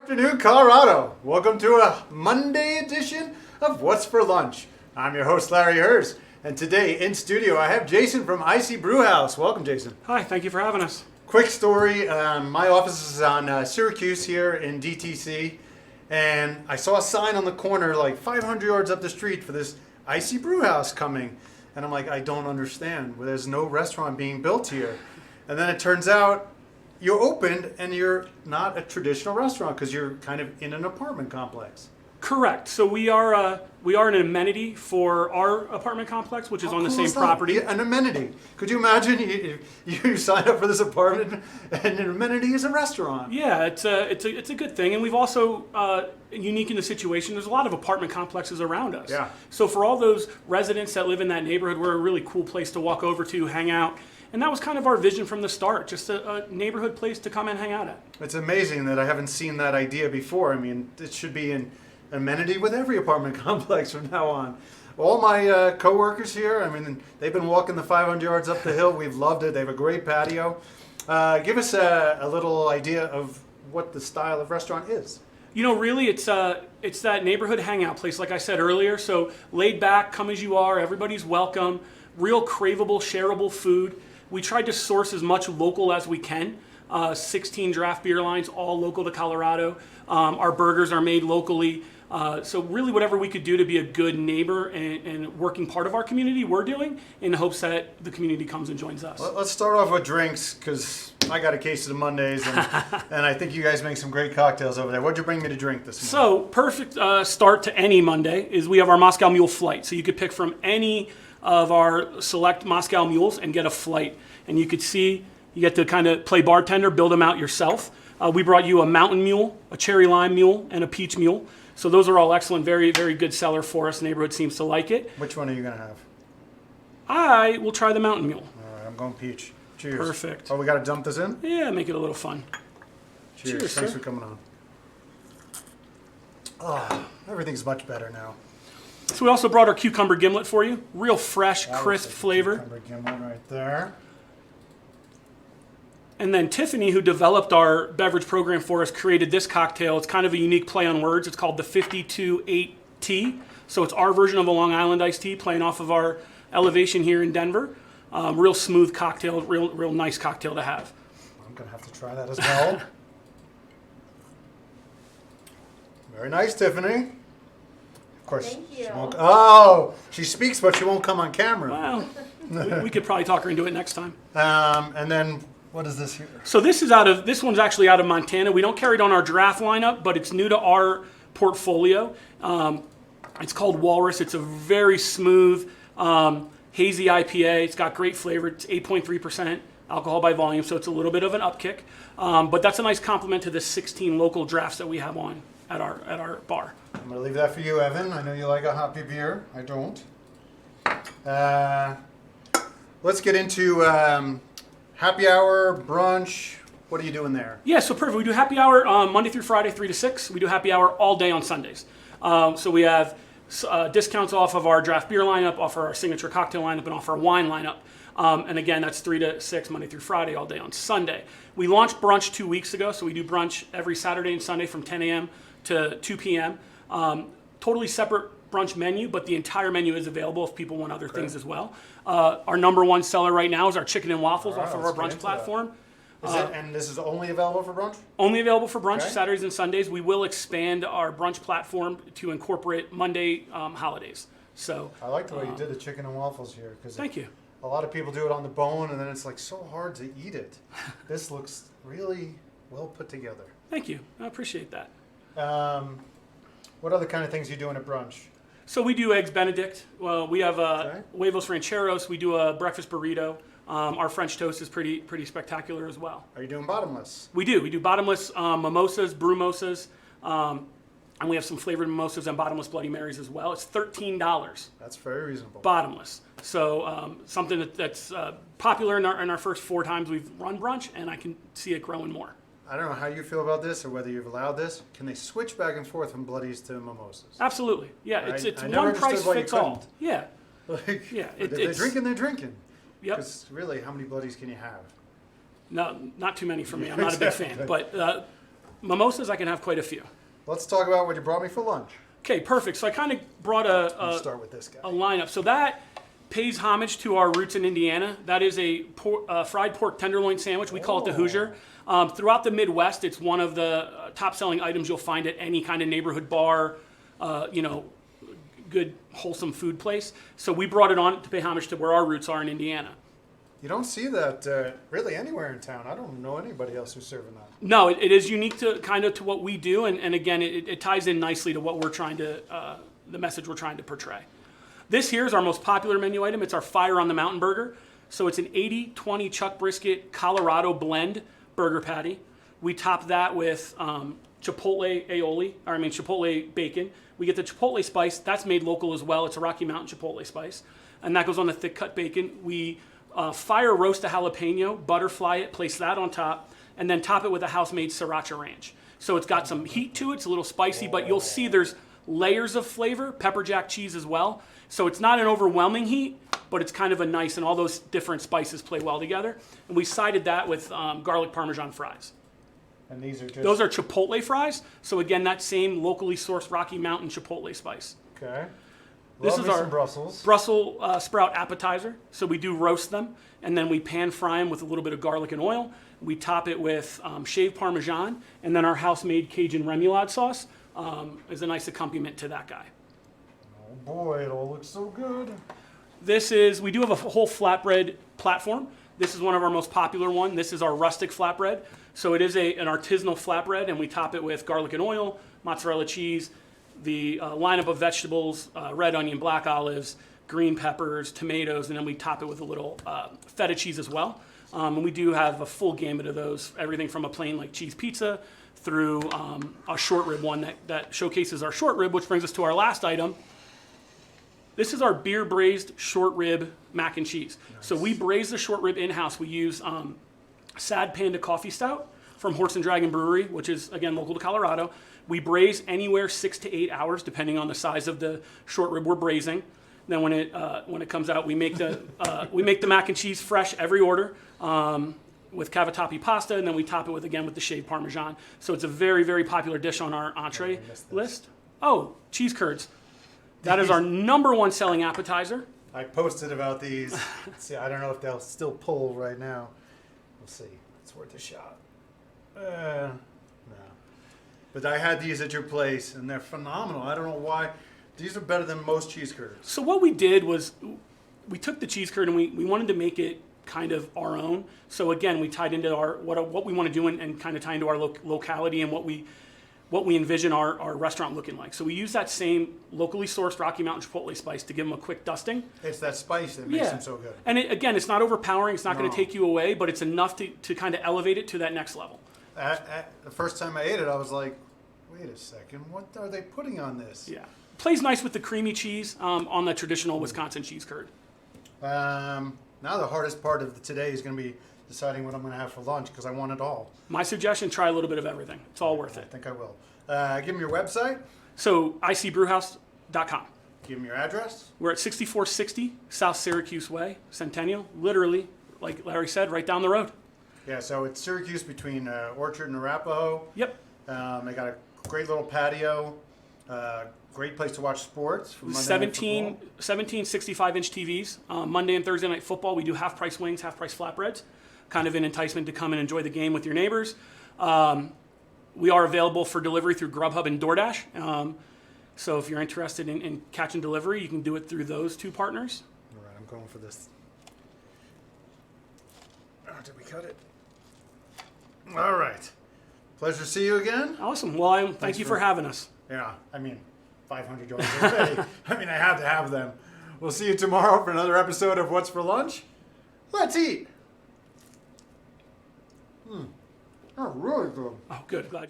Afternoon, Colorado. Welcome to a Monday edition of What's for Lunch. I'm your host, Larry Hers, and today in studio I have Jason from IC Brewhouse. Welcome, Jason. Hi, thank you for having us. Quick story, my office is on Syracuse here in DTC, and I saw a sign on the corner like 500 yards up the street for this IC Brewhouse coming, and I'm like, I don't understand. Well, there's no restaurant being built here. And then it turns out you opened and you're not a traditional restaurant because you're kind of in an apartment complex. Correct. So we are an amenity for our apartment complex, which is on the same property. Yeah, an amenity. Could you imagine you sign up for this apartment and an amenity is a restaurant? Yeah, it's a good thing, and we've also unique in the situation. There's a lot of apartment complexes around us. Yeah. So for all those residents that live in that neighborhood, we're a really cool place to walk over to, hang out. And that was kind of our vision from the start, just a neighborhood place to come and hang out at. It's amazing that I haven't seen that idea before. I mean, it should be an amenity with every apartment complex from now on. All my co-workers here, I mean, they've been walking the 500 yards up the hill. We've loved it. They have a great patio. Give us a little idea of what the style of restaurant is. You know, really, it's that neighborhood hangout place, like I said earlier. So laid back, come as you are, everybody's welcome, real craveable, shareable food. We tried to source as much local as we can. 16 draft beer lines, all local to Colorado. Our burgers are made locally. So really whatever we could do to be a good neighbor and working part of our community, we're doing in hopes that the community comes and joins us. Well, let's start off with drinks because I got a case of the Mondays and, and I think you guys make some great cocktails over there. What'd you bring me to drink this morning? So perfect start to any Monday is we have our Moscow Mule flight. So you could pick from any of our select Moscow Mules and get a flight. And you could see, you get to kind of play bartender, build them out yourself. We brought you a mountain mule, a cherry lime mule, and a peach mule. So those are all excellent, very, very good seller for us. The neighborhood seems to like it. Which one are you going to have? I will try the mountain mule. All right, I'm going peach. Cheers. Perfect. Oh, we got to dump this in? Yeah, make it a little fun. Cheers. Thanks sir. for coming on. Oh, everything's much better now. So we also brought our cucumber gimlet for you. Real fresh, That crisp looks like a flavor. cucumber gimlet right there. And then Tiffany, who developed our beverage program for us, created this cocktail. It's kind of a unique play on words. It's called the 52-8T. So it's our version of a Long Island iced tea, playing off of our elevation here in Denver. Real smooth cocktail, real nice cocktail to have. I'm going to have to try that as well. Very nice, Tiffany. Of course, Thank you. she won't. Oh, she speaks, but she won't come on camera. Well, we could probably talk her into it next time. And then, what is this here? So this one's actually out of Montana. We don't carry it on our draft lineup, but it's new to our portfolio. It's called Walrus. It's a very smooth, hazy IPA. It's got great flavor. It's 8.3% alcohol by volume, so it's a little bit of an upkick. But that's a nice complement to the 16 local drafts that we have on at our bar. I'm going to leave that for you, Evan. I know you like a hoppy beer. I don't. Let's get into happy hour, brunch. What are you doing there? Yeah, so perfect. We do happy hour Monday through Friday, 3 to 6. We do happy hour all day on Sundays. So we have discounts off of our draft beer lineup, off our signature cocktail lineup, and off our wine lineup. And again, that's 3 to 6, Monday through Friday, all day on Sunday. We launched brunch 2 weeks ago, so we do brunch every Saturday and Sunday from 10 a.m. to 2 p.m. Totally separate brunch menu, but the entire menu is available if people want other things as well. Our number one seller right now is our chicken and waffles off of our brunch platform. And this is only available for brunch? Only available for brunch, Okay. Saturdays and Sundays. We will expand our brunch platform to incorporate Monday holidays. So I like the way you did the chicken and waffles here. thank you. A lot of people do it on the bone, and then it's like so hard to eat it. This looks really well put together. Thank you. I appreciate that. What other kind of things are you doing at brunch? So we do eggs Benedict. Well, we have huevos rancheros. We do a breakfast burrito. Our French toast is pretty spectacular as well. Are you doing bottomless? We do bottomless mimosas, brewmosas, and we have some flavored mimosas and bottomless Bloody Marys as well. It's $13. That's very reasonable. Bottomless. So something that's popular in our first 4 times we've run brunch, and I can see it growing more. I don't know how you feel about this or whether you've allowed this. Can they switch back and forth from bloodies to mimosas? Absolutely. Yeah, Right? it's I never one price understood why you fits all. couldn't. Yeah. Like, Yeah, if they're drinking, they're drinking. Yep. Because really, how many bloodies can you have? No, not too many for me. I'm not a big fan. Exactly. But Mimosas, I can have quite a few. Let's talk about what you brought me for lunch. Okay, perfect. So I kind of brought Let's start with this guy. a lineup. So that pays homage to our roots in Indiana. That is a fried pork tenderloin sandwich. We call it the Hoosier. Throughout the Midwest, it's one of the top-selling items you'll find at any kind of neighborhood bar, good, wholesome food place. So we brought it on to pay homage to where our roots are in Indiana. You don't see that really anywhere in town. I don't know anybody else who's serving that. No, it is unique to what we do, and again, it ties in nicely to what we're trying to, the message we're trying to portray. This here is our most popular menu item. It's our Fire on the Mountain burger. So it's an 80-20 chuck brisket Colorado blend burger patty. We top that with chipotle bacon. We get the chipotle spice. That's made local as well. It's a Rocky Mountain chipotle spice, and that goes on the thick cut bacon. We fire roast a jalapeno, butterfly it, place that on top, and then top it with a house-made sriracha ranch. So it's got some heat to it. It's a little spicy, but you'll see there's layers of flavor, pepper jack cheese as well. So it's not an overwhelming heat, but it's kind of a nice, and all those different spices play well together. And we sided that with garlic Parmesan fries. And these are just... Those are chipotle fries. So again, that same locally sourced Rocky Mountain chipotle spice. Okay. This Love is me our some Brussels. Brussels sprout appetizer. So we do roast them, and then we pan fry them with a little bit of garlic and oil. We top it with shaved Parmesan, and then our house-made Cajun remoulade sauce is a nice accompaniment to that guy. Oh boy, it all looks so good. We do have a whole flatbread platform. This is one of our most popular one. This is our Rustic Flatbread. So it is an artisanal flatbread, and we top it with garlic and oil, mozzarella cheese, the lineup of vegetables, red onion, black olives, green peppers, tomatoes, and then we top it with a little feta cheese as well. And we do have a full gamut of those, everything from a plain like cheese pizza through a short rib one that showcases our short rib, which brings us to our last item. This is our beer braised short rib mac and cheese. Nice. So we braise the short rib in-house. We use Sad Panda Coffee Stout from Horse and Dragon Brewery, which is, again, local to Colorado. We braise anywhere 6 to 8 hours, depending on the size of the short rib we're braising. Then when it comes out, we make the mac and cheese fresh every order with cavatappi pasta, and then we top it with the shaved Parmesan. So it's a very, very popular dish on our entree list. Oh, cheese curds. That is our #1 selling appetizer. I posted about these. See, I don't know if they'll still pull right now. We'll see. It's worth a shot. No. But I had these at your place, and they're phenomenal. I don't know why. These are better than most cheese curds. So what we did was we took the cheese curd and we wanted to make it kind of our own. So again, we tied into what we want to do and kind of tie into our locality and what we envision our restaurant looking like. So we use that same locally sourced Rocky Mountain chipotle spice to give them a quick dusting. It's that spice that makes them so good. And again, it's not overpowering. It's not going to take you away, but it's enough to kind of elevate it to that next level. The first time I ate it, I was like, wait a second, what are they putting on this? Yeah. Plays nice with the creamy cheese on the traditional Wisconsin cheese curd. Now the hardest part of today is going to be deciding what I'm going to have for lunch because I want it all. My suggestion, try a little bit of everything. It's all worth it. I think I will. Give me your website. So, icbrewhouse.com. Give me your address. We're at 6460 South Syracuse Way, Centennial. Literally, like Larry said, right down the road. Yeah, so it's Syracuse between Orchard and Arapahoe. Yep. They got a great little patio. Great place to watch sports. 17 65-inch TVs. Monday and Thursday night football, we do half-price wings, half-price flatbreads. Kind of an enticement to come and enjoy the game with your neighbors. We are available for delivery through Grubhub and DoorDash. So if you're interested in catching delivery, you can do it through those two partners. All right, I'm going for this. Oh, did we cut it? All right. Pleasure to see you again. Awesome. Well, thank you for having us. Yeah, I mean, 500 yards already. I mean, I had to have them. We'll see you tomorrow for another episode of What's for Lunch? Let's eat. Oh, really good. Oh, good. Glad.